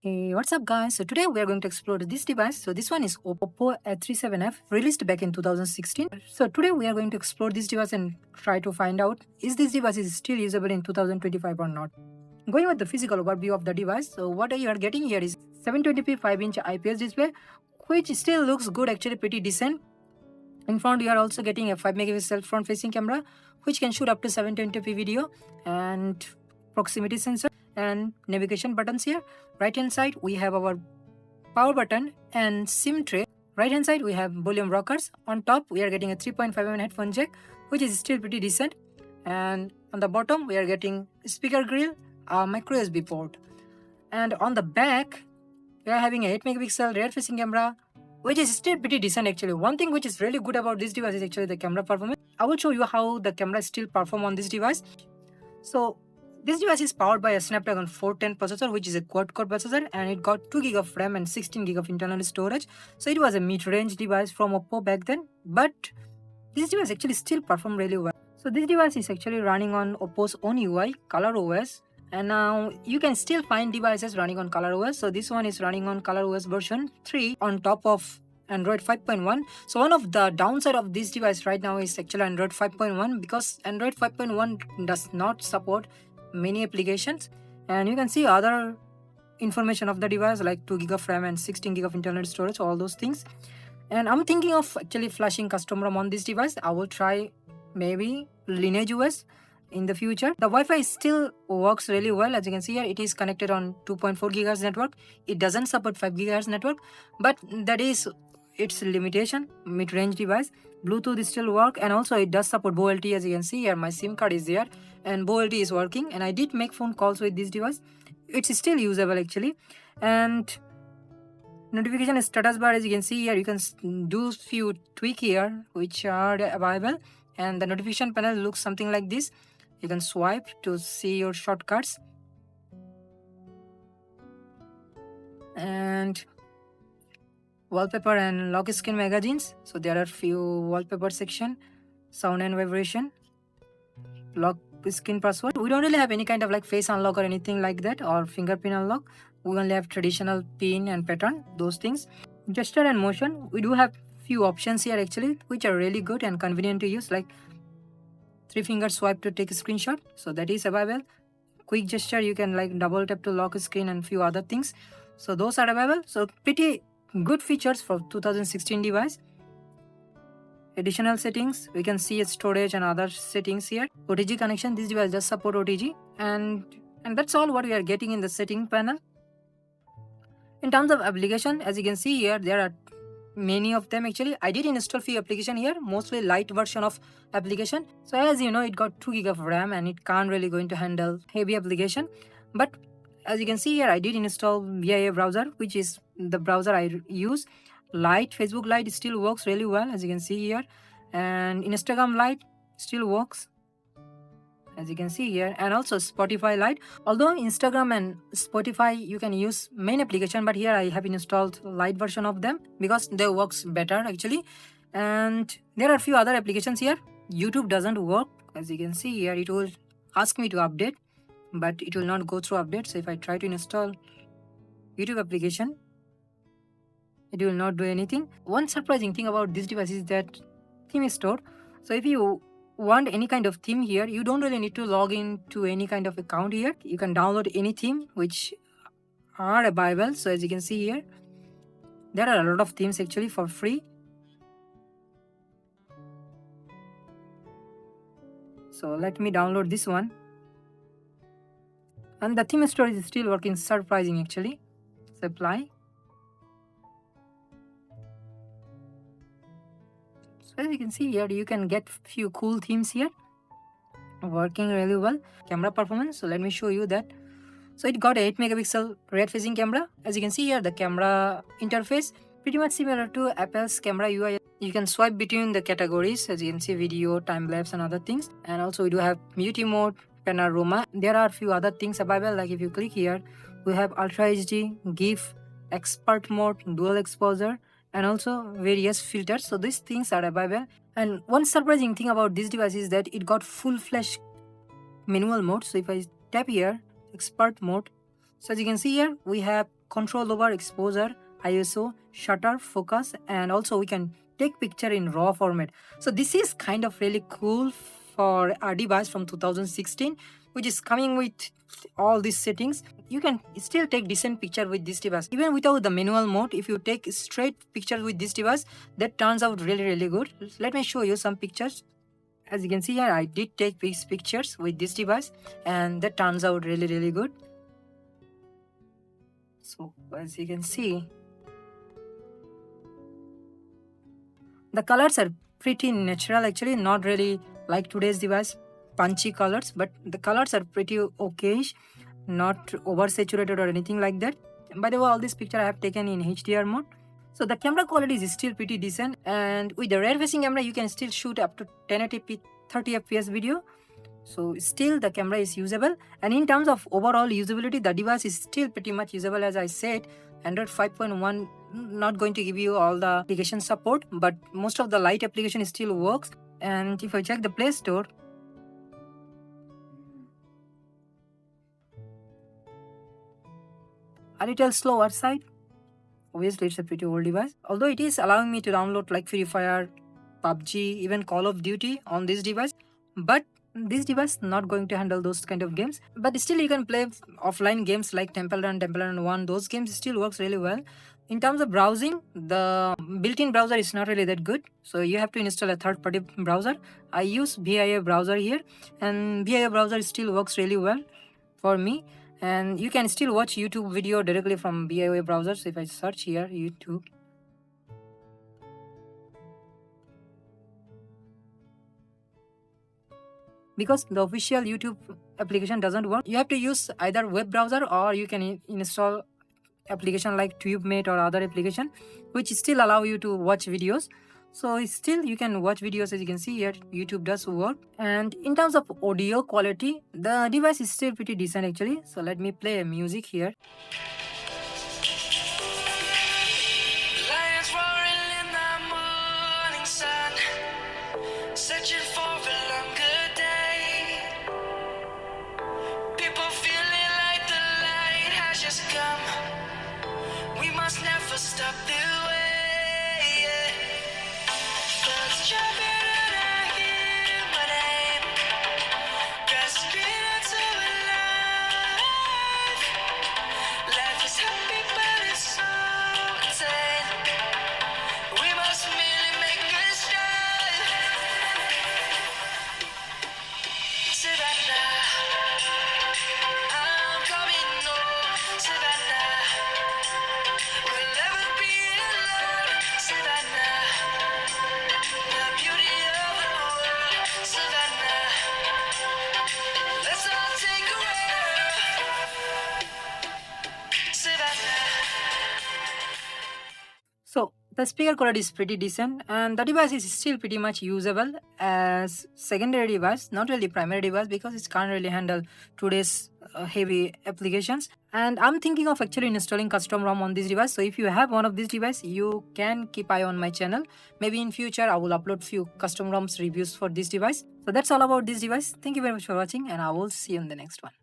Hey, what's up guys? So today we are going to explore this device. So this one is Oppo A37F, released back in 2016. So today we are going to explore this device and try to find out is this device is still usable in 2025 or not. Going with the physical overview of the device, so what you are getting here is 720p 5-inch IPS display, which still looks good, actually pretty decent. In front you are also getting a 5 megapixel front facing camera, which can shoot up to 720p video, and proximity sensor and navigation buttons here. Right hand side we have our power button and SIM tray. Right hand side we have volume rockers. On top we are getting a 3.5mm headphone jack, which is still pretty decent. And on the bottom we are getting speaker grill, a micro USB port. And on the back we are having a 8 megapixel rear facing camera, which is still pretty decent actually. One thing which is really good about this device is actually the camera performance. I will show you how the camera still perform on this device. So this device is powered by a Snapdragon 410 processor, which is a quad-core processor, and it got 2GB of RAM and 16GB of internal storage. So it was a mid-range device from Oppo back then, but this device actually still performed really well. So this device is actually running on Oppo's own UI, ColorOS, and now you can still find devices running on ColorOS. So this one is running on ColorOS version 3 on top of Android 5.1. So one of the downside of this device right now is actually Android 5.1, because Android 5.1 does not support many applications, and you can see other information of the device like 2GB of RAM and 16GB of internal storage, all those things. And I'm thinking of actually flashing custom ROM on this device. I will try maybe Lineage OS in the future. The Wi-Fi still works really well. As you can see here, it is connected on 2.4 GHz network. It doesn't support 5 GHz network, but that is its limitation. Mid-range device. Bluetooth still work, and also it does support VoLTE. As you can see here, my SIM card is there and VoLTE is working, and I did make phone calls with this device. It's still usable actually. And notification status bar, as you can see here, you can do few tweak here which are available, and the notification panel looks something like this. You can swipe to see your shortcuts, and wallpaper and lock screen magazines. So there are few wallpaper section, sound and vibration, lock screen password. We don't really have any kind of like face unlock or anything like that, or fingerprint unlock. We only have traditional pin and pattern, those things. Gesture and motion, we do have few options here actually, which are really good and convenient to use, like 3-finger swipe to take a screenshot, so that is available. Quick gesture, you can like double tap to lock a screen and few other things, so those are available. So pretty good features for 2016 device. Additional settings, we can see storage and other settings here. OTG connection, this device does support OTG, and that's all what we are getting in the setting panel. In terms of application, as you can see here, there are many of them actually. I did install few application here, mostly light version of application. So as you know, it got 2GB of RAM and it can't really going to handle heavy application. But as you can see here, I did install VIA browser, which is the browser I use. Lite, Facebook Lite still works really well, as you can see here, and Instagram Lite still works, as you can see here, and also Spotify Lite. Although Instagram and Spotify you can use main application, but here I have installed Lite version of them because they works better actually. And there are a few other applications here. YouTube doesn't work, as you can see here. It will ask me to update, but it will not go through update. So if I try to install YouTube application, it will not do anything. One surprising thing about this device is that theme store. So if you want any kind of theme here, you don't really need to log in to any kind of account here. You can download any theme which are available. So as you can see here, there are a lot of themes actually for free. So let me download this one, and the theme store is still working, surprising actually. So apply. So as you can see here, you can get few cool themes here, working really well. Camera performance, so let me show you that. So it got 8 megapixel rear facing camera. As you can see here, the camera interface pretty much similar to Apple's camera UI. You can swipe between the categories, as you can see, video, time lapse and other things. And also we do have beauty mode, panorama. There are a few other things available, like if you click here, we have Ultra HD, GIF, expert mode, dual exposure, and also various filters. So these things are available. And one surprising thing about this device is that it got full flash manual mode. So if I tap here, expert mode, so as you can see here, we have control over exposure, ISO, shutter, focus, and also we can take picture in raw format. So this is kind of really cool for a device from 2016, which is coming with all these settings. You can still take decent picture with this device even without the manual mode. If you take straight pictures with this device, that turns out really good. Let me show you some pictures. As you can see here, I did take these pictures with this device and that turns out really good. So as you can see, the colors are pretty natural actually, not really like today's device punchy colors, but the colors are pretty okayish, not oversaturated or anything like that. By the way, all this picture I have taken in HDR mode. So the camera quality is still pretty decent, and with the rear facing camera you can still shoot up to 1080p 30 fps video. So still the camera is usable, and in terms of overall usability, the device is still pretty much usable. As I said, Android 5.1 not going to give you all the application support, but most of the light application still works. And if I check the Play Store, a little slower side. Obviously it's a pretty old device, although it is allowing me to download like Free Fire, PUBG, even Call of Duty on this device, but this device not going to handle those kind of games. But still you can play offline games like Temple Run 1. Those games still works really well. In terms of browsing, the built-in browser is not really that good, so you have to install a third-party browser. I use VIA browser here, and VIA browser still works really well for me. And you can still watch YouTube video directly from VIA browser. So if I search here YouTube, because the official YouTube application doesn't work, you have to use either web browser or you can install application like TubeMate or other application which still allow you to watch videos. So still you can watch videos. As you can see here, YouTube does work. And in terms of audio quality, the device is still pretty decent actually. So let me play music here. Lions roaring in the morning sun, searching for a longer day. People feeling like the light has just come. We must never stop the way. Birds jumping and I hear my name, grasping into a life. Life is happy but it's so insane. We must merely make a start. Savannah, I'm coming home. Savannah, we'll never be alone. Savannah, the beauty of the world. Savannah, let's all take a ride. Savannah. So the speaker quality is pretty decent, and the device is still pretty much usable as secondary device, not really primary device, because it can't really handle today's heavy applications. And I'm thinking of actually installing custom ROM on this device. So if you have one of these device, you can keep eye on my channel. Maybe in future I will upload few custom ROMs reviews for this device. So that's all about this device. Thank you very much for watching, and I will see you in the next one.